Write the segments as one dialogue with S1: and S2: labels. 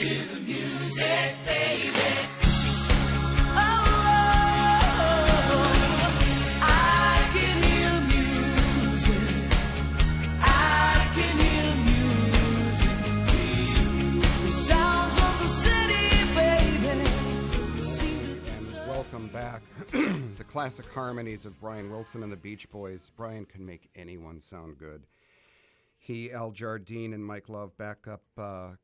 S1: hear the music, baby.
S2: Back. The classic harmonies of Brian Wilson and the Beach Boys. Brian can make anyone sound good. He, Al Jardine, and Mike Love back up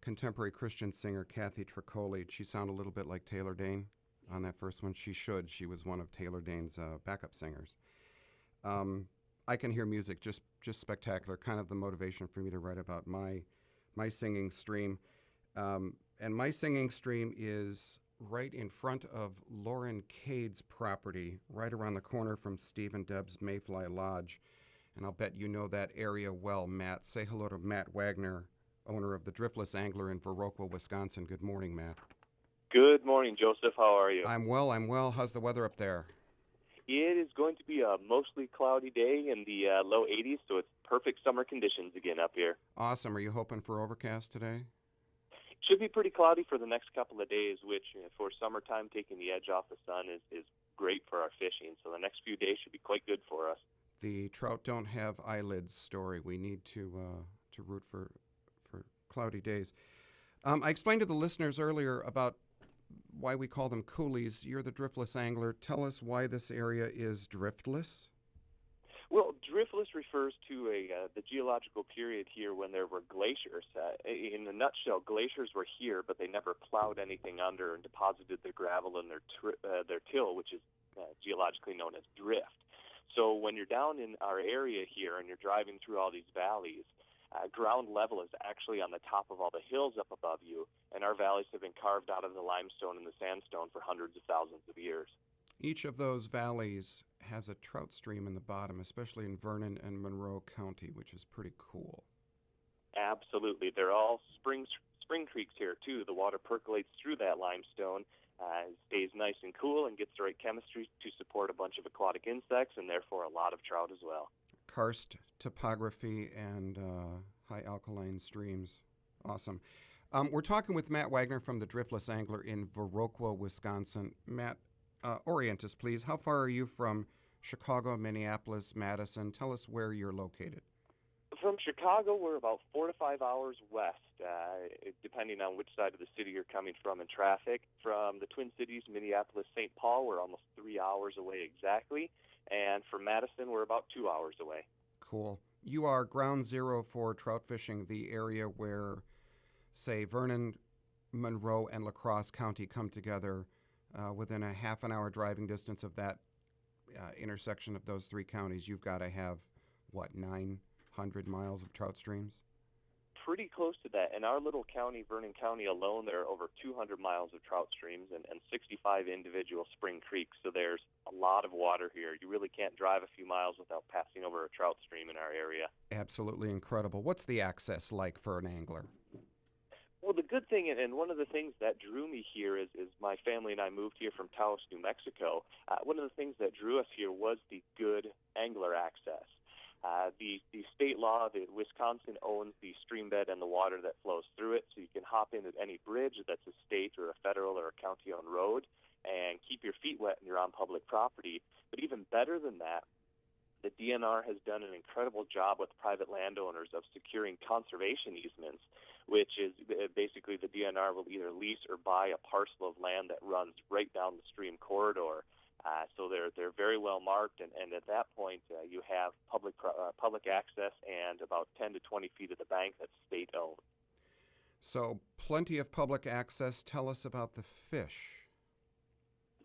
S2: contemporary Christian singer Kathy Tricoli. She sounded a little bit like Taylor Dayne on that first one. She should. She was one of Taylor Dayne's backup singers. I can hear music, just spectacular. Kind of the motivation for me to write about my singing stream. And my singing stream is right in front of Lauren Cade's property, right around the corner from Steve and Deb's Mayfly Lodge. And I'll bet you know that area well, Matt. Say hello to Matt Wagner, owner of the Driftless Angler in Viroqua, Wisconsin. Good morning, Matt.
S3: Good morning, Joseph. How are you?
S2: I'm well. How's the weather up there?
S3: It is going to be a mostly cloudy day in the low 80s, so it's perfect summer conditions again up here.
S2: Awesome. Are you hoping for overcast today?
S3: Should be pretty cloudy for the next couple of days, which for summertime, taking the edge off the sun is great for our fishing. So the next few days should be quite good for us.
S2: The trout don't have eyelids story. We need to root for cloudy days. I explained to the listeners earlier about why we call them coulees. You're the driftless angler. Tell us why this area is driftless.
S3: Well, driftless refers to the geological period here when there were glaciers. In a nutshell, glaciers were here, but they never plowed anything under and deposited their gravel in their till, which is geologically known as drift. So when you're down in our area here and you're driving through all these valleys, ground level is actually on the top of all the hills up above you, and our valleys have been carved out of the limestone and the sandstone for hundreds of thousands of years.
S2: Each of those valleys has a trout stream in the bottom, especially in Vernon and Monroe County, which is pretty cool.
S3: Absolutely. They're all spring creeks here, too. The water percolates through that limestone, stays nice and cool, and gets the right chemistry to support a bunch of aquatic insects and therefore a lot of trout as well.
S2: Karst topography and high alkaline streams. Awesome. We're talking with Matt Wagner from the Driftless Angler in Viroqua, Wisconsin. Matt, orient us, please. How far are you from Chicago, Minneapolis, Madison? Tell us where you're located.
S3: From Chicago, we're about 4 to 5 hours west, depending on which side of the city you're coming from in traffic. From the Twin Cities, Minneapolis, St. Paul, we're almost 3 hours away exactly. And from Madison, we're about 2 hours away.
S2: Cool. You are ground zero for trout fishing, the area where, say, Vernon, Monroe, and La Crosse County come together. Within a half an hour driving distance of that intersection of those three counties, you've got to have, 900 miles of trout streams?
S3: Pretty close to that. In our little county, Vernon County alone, there are over 200 miles of trout streams and 65 individual spring creeks. So there's a lot of water here. You really can't drive a few miles without passing over a trout stream in our area. Absolutely
S2: incredible. What's the access like for an angler?
S3: Well, the good thing, and one of the things that drew me here is my family and I moved here from Taos, New Mexico. One of the things that drew us here was the good angler access. The state law that Wisconsin owns the stream bed and the water that flows through it, so you can hop in at any bridge that's a state or a federal or a county-owned road and keep your feet wet when you're on public property. But even better than that, the DNR has done an incredible job with private landowners of securing conservation easements, which is basically the DNR will either lease or buy a parcel of land that runs right down the stream corridor. So they're very well marked, and at that point you have public access and about 10 to 20 feet of the bank that's state-owned.
S2: So plenty of public access. Tell us about the fish.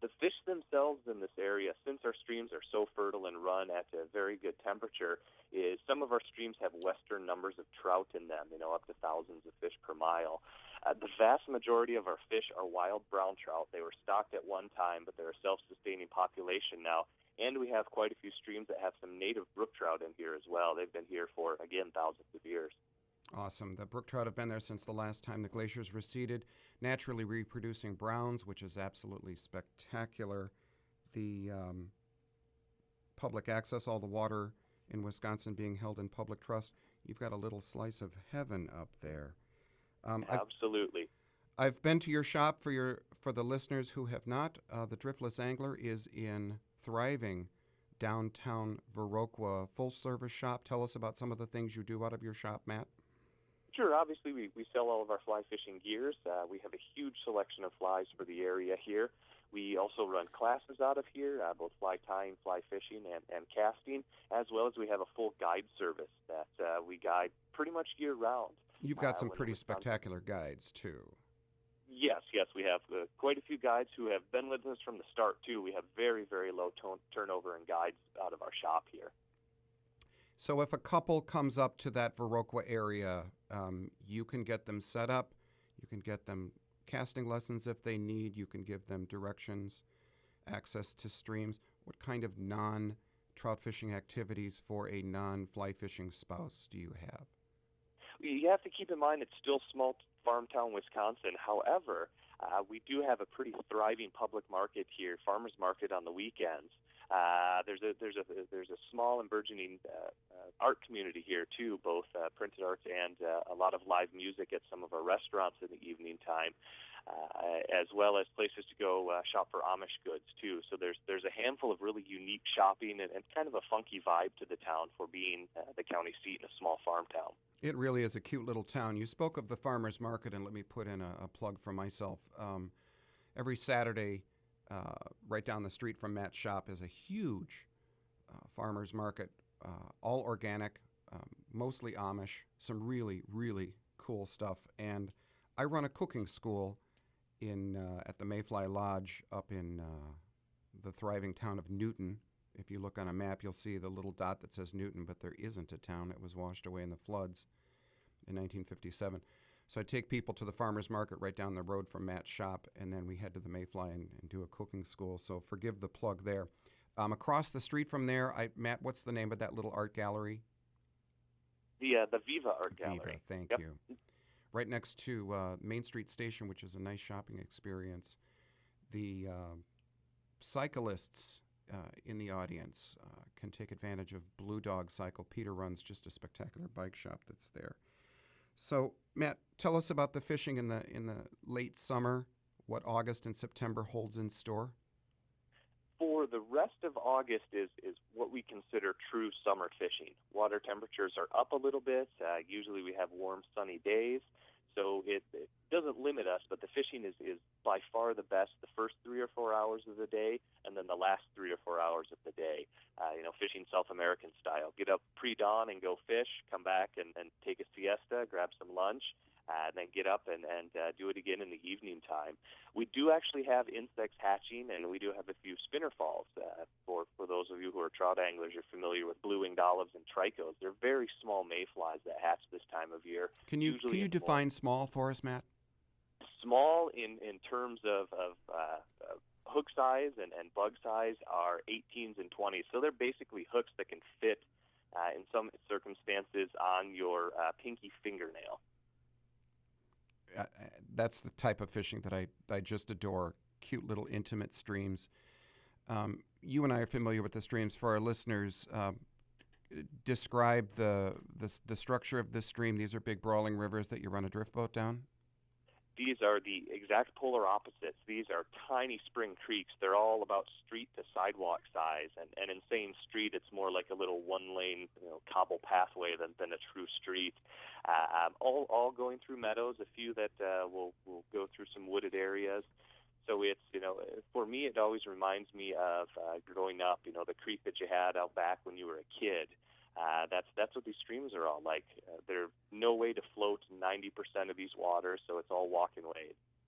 S3: The fish themselves in this area, since our streams are so fertile and run at a very good temperature, is some of our streams have western numbers of trout in them, up to thousands of fish per mile. The vast majority of our fish are wild brown trout. They were stocked at one time, but they're a self-sustaining population now. And we have quite a few streams that have some native brook trout in here as well. They've been here for, again, thousands of years.
S2: Awesome. The brook trout have been there since the last time the glaciers receded, naturally reproducing browns, which is absolutely spectacular. The public access, all the water in Wisconsin being held in public trust. You've got a little slice of heaven up there.
S3: Absolutely.
S2: I've been to your shop for the listeners who have not. The Driftless Angler is in thriving downtown Viroqua, full-service shop. Tell us about some of the things you do out of your shop, Matt.
S3: Sure. Obviously, we sell all of our fly fishing gears. We have a huge selection of flies for the area here. We also run classes out of here, both fly tying, fly fishing, and casting, as well as we have a full guide service that we guide pretty much year-round.
S2: You've got some pretty spectacular guides, too.
S3: Yes, we have quite a few guides who have been with us from the start, too. We have very, very low turnover in guides out of our shop here.
S2: So if a couple comes up to that Viroqua area, you can get them set up, you can get them casting lessons if they need, you can give them directions, access to streams. What kind of non-trout fishing activities for a non-fly fishing spouse do you have?
S3: You have to keep in mind it's still small farm town Wisconsin. However, we do have a pretty thriving public market here, farmers market on the weekends. There's a small and burgeoning art community here too, both printed arts and a lot of live music at some of our restaurants in the evening time, as well as places to go shop for Amish goods too. So there's a handful of really unique shopping and kind of a funky vibe to the town for being the county seat in a small farm town.
S2: It really is a cute little town. You spoke of the farmers market, and let me put in a plug for myself. Every Saturday, right down the street from Matt's shop is a huge farmers market, all organic, mostly Amish, some really, really cool stuff. And I run a cooking school at the Mayfly Lodge up in the thriving town of Newton. If you look on a map, you'll see the little dot that says Newton, but there isn't a town. It was washed away in the floods in 1957. So I take people to the farmer's market right down the road from Matt's shop, and then we head to the Mayfly and do a cooking school. So forgive the plug there. Across the street from there, Matt, what's the name of that little art gallery?
S3: The Viva Art Gallery.
S2: Viva, thank
S3: Yep.
S2: you. Right next to Main Street Station, which is a nice shopping experience. The cyclists in the audience can take advantage of Blue Dog Cycle. Peter runs just a spectacular bike shop that's there. So, Matt, tell us about the fishing in the late summer, what August and September holds in store.
S3: For the rest of August is what we consider true summer fishing. Water temperatures are up a little bit. Usually we have warm, sunny days. So it doesn't limit us, but the fishing is by far the best the first 3 or 4 hours of the day, and then the last 3 or 4 hours of the day. Fishing South American style. Get up pre-dawn and go fish, come back and take a siesta, grab some lunch, and then get up and do it again in the evening time. We do actually have insects hatching, and we do have a few spinner falls. For those of you who are trout anglers, you're familiar with blue-winged olives and tricos. They're very small mayflies that hatch this time of year.
S2: Can you define small for us, Matt?
S3: Small in terms of hook size and bug size are 18s and 20s. So they're basically hooks that can fit, in some circumstances, on your pinky fingernail.
S2: That's the type of fishing that I just adore, cute little intimate streams. You and I are familiar with the streams. For our listeners, describe the structure of this stream. These are big brawling rivers that you run a drift boat down?
S3: These are the exact polar opposites. These are tiny spring creeks. They're all about street to sidewalk size. And in saying street, it's more like a little one-lane cobble pathway than a true street. All going through meadows, a few that will go through some wooded areas. So it's, for me, it always reminds me of growing up, the creek that you had out back when you were a kid. That's what these streams are all like. There's no way to float 90% of these waters, so it's all walking ways.